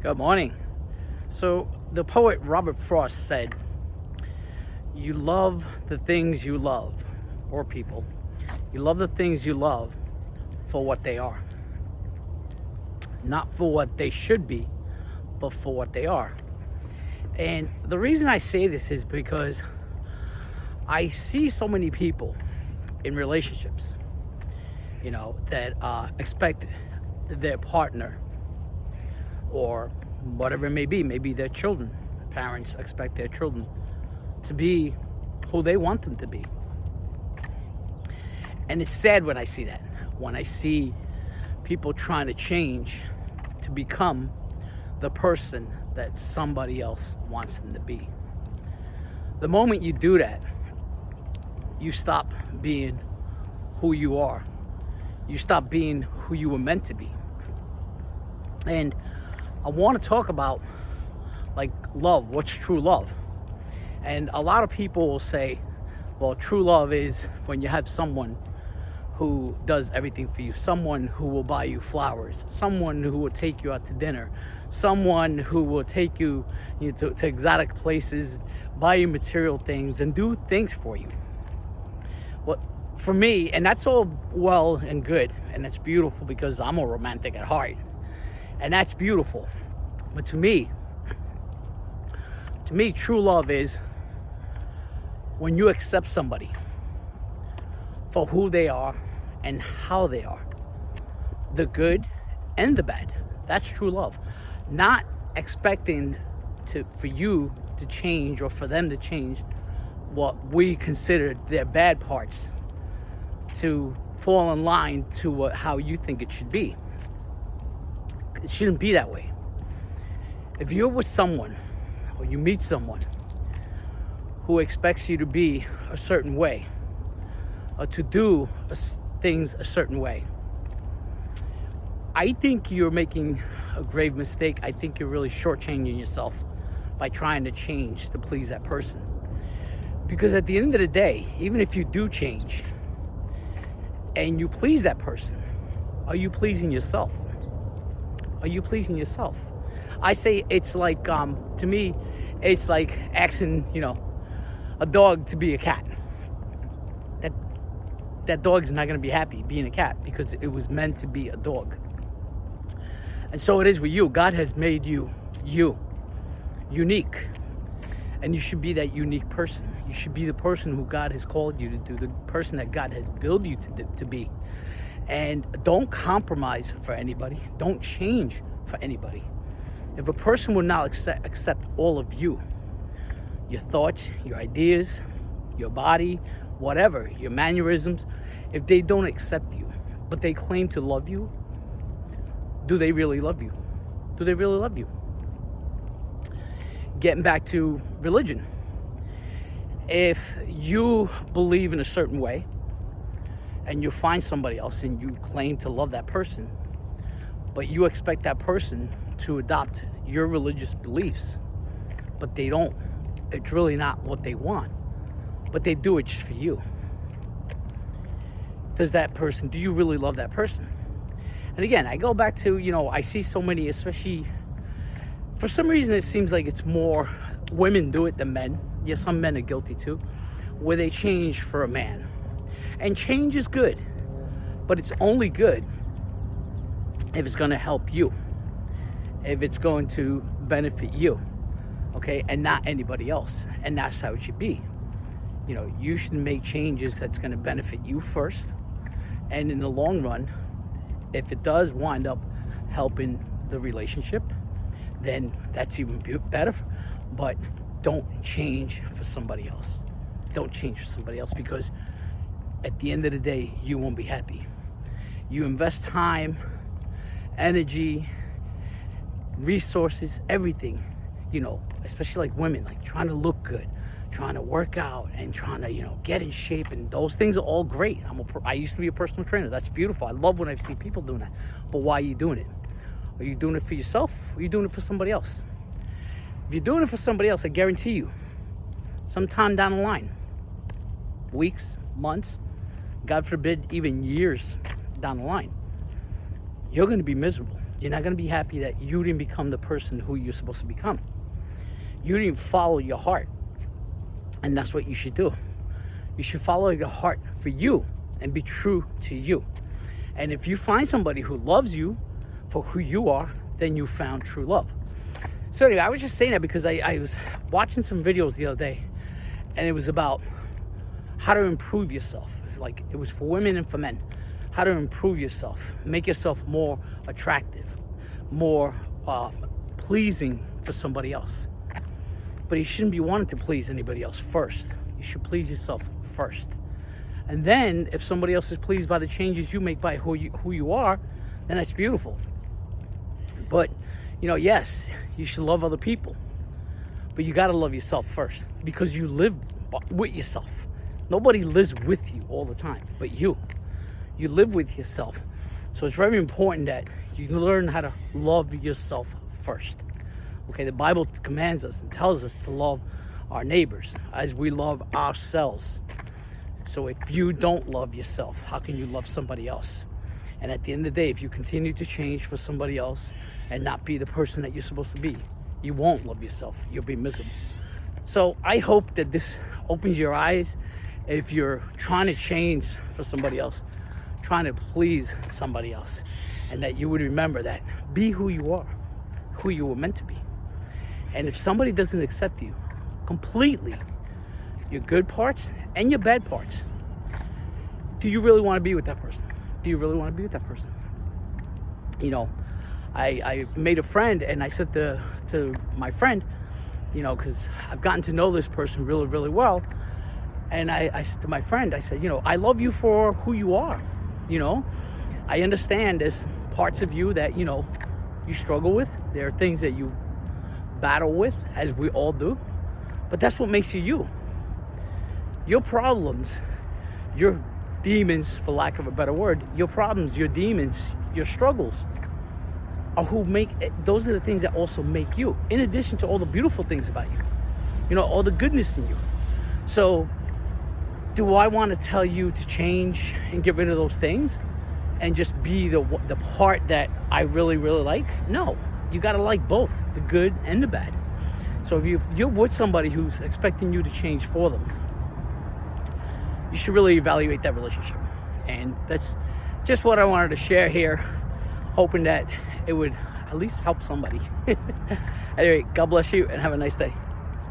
Good morning. So, the poet Robert Frost said, "You love the things you love, or people. You love the things you love for what they are. Not for what they should be, but for what they are." And the reason I say this is because I see so many people in relationships, that expect their partner or whatever it may be, maybe their children, parents expect their children to be who they want them to be. And it's sad when I see that, when I see people trying to change to become the person that somebody else wants them to be. The moment you do that, you stop being who you are. You stop being who you were meant to be. And I want to talk about love. What's true love? And a lot of people will say, well, true love is when you have someone who does everything for you, someone who will buy you flowers, someone who will take you out to dinner, someone who will take you, to exotic places, buy you material things, and do things for you. Well, for me, and that's all well and good, and that's beautiful because I'm a romantic at heart. And that's beautiful. But to me, true love is when you accept somebody for who they are and how they are, the good and the bad. That's true love. Not expecting for you to change or for them to change what we consider their bad parts to fall in line to how you think it should be. It shouldn't be that way. If you're with someone or you meet someone who expects you to be a certain way or to do things a certain way, I think you're making a grave mistake. I think you're really shortchanging yourself by trying to change to please that person. Because at the end of the day, even if you do change and you please that person, are you pleasing yourself? Are you pleasing yourself? I say it's like, to me, it's like asking, a dog to be a cat. That dog's not going to be happy being a cat because it was meant to be a dog. And so it is with you. God has made you unique. And you should be that unique person. You should be the person who God has called you to do, the person that God has built you to be. And don't compromise for anybody. Don't change for anybody. If a person will not accept all of you, your thoughts, your ideas, your body, whatever, your mannerisms, if they don't accept you, but they claim to love you, do they really love you? Do they really love you? Getting back to religion. If you believe in a certain way, and you find somebody else and you claim to love that person, but you expect that person to adopt your religious beliefs, but they don't. It's really not what they want, but they do it just for you. Do you really love that person? And again, I go back to, I see so many, especially, for some reason it seems like it's more women do it than men. Yes, some men are guilty too, where they change for a man. And change is good, but it's only good if it's going to help you, if it's going to benefit you, okay, and not anybody else. And that's how it should be. You should make changes that's going to benefit you first, and in the long run, if it does wind up helping the relationship, then that's even better. But don't change for somebody else. Don't change for somebody else, because at the end of the day, you won't be happy. You invest time, energy, resources, everything, especially like women, like trying to look good, trying to work out and trying to, get in shape. And those things are all great. I used to be a personal trainer. That's beautiful. I love when I see people doing that. But why are you doing it? Are you doing it for yourself? Or are you doing it for somebody else? If you're doing it for somebody else, I guarantee you, sometime down the line, weeks, months, God forbid, even years down the line, you're going to be miserable. You're not going to be happy that you didn't become the person who you're supposed to become. You didn't follow your heart. And that's what you should do. You should follow your heart for you and be true to you. And if you find somebody who loves you for who you are, then you found true love. So anyway, I was just saying that because I was watching some videos the other day, and it was about how to improve yourself. Like, it was for women and for men. How to improve yourself, make yourself more attractive, more pleasing for somebody else. But you shouldn't be wanting to please anybody else first. You should please yourself first. And then if somebody else is pleased by the changes you make by who you are, then that's beautiful. But, yes, you should love other people. But you got to love yourself first, because you live with yourself. Nobody lives with you all the time, but you. You live with yourself. So it's very important that you learn how to love yourself first. Okay, the Bible commands us and tells us to love our neighbors as we love ourselves. So if you don't love yourself, how can you love somebody else? And at the end of the day, if you continue to change for somebody else and not be the person that you're supposed to be, you won't love yourself. You'll be miserable. So I hope that this opens your eyes. If you're trying to change for somebody else, trying to please somebody else, and that you would remember that be who you are, who you were meant to be. And if somebody doesn't accept you completely, your good parts and your bad parts, do you really want to be with that person? Do you really want to be with that person? I made a friend, and I said to my friend, because I've gotten to know this person really, really well. And I said to my friend, I said, I love you for who you are. I understand there's parts of you that, you struggle with. There are things that you battle with, as we all do. But that's what makes you you. Your problems, your demons, for lack of a better word, your problems, your demons, your struggles are those are the things that also make you, in addition to all the beautiful things about you, all the goodness in you. So do I want to tell you to change and get rid of those things and just be the part that I really, really like? No, you got to like both, the good and the bad. So if you're with somebody who's expecting you to change for them, you should really evaluate that relationship. And that's just what I wanted to share here, hoping that it would at least help somebody. Anyway, God bless you and have a nice day.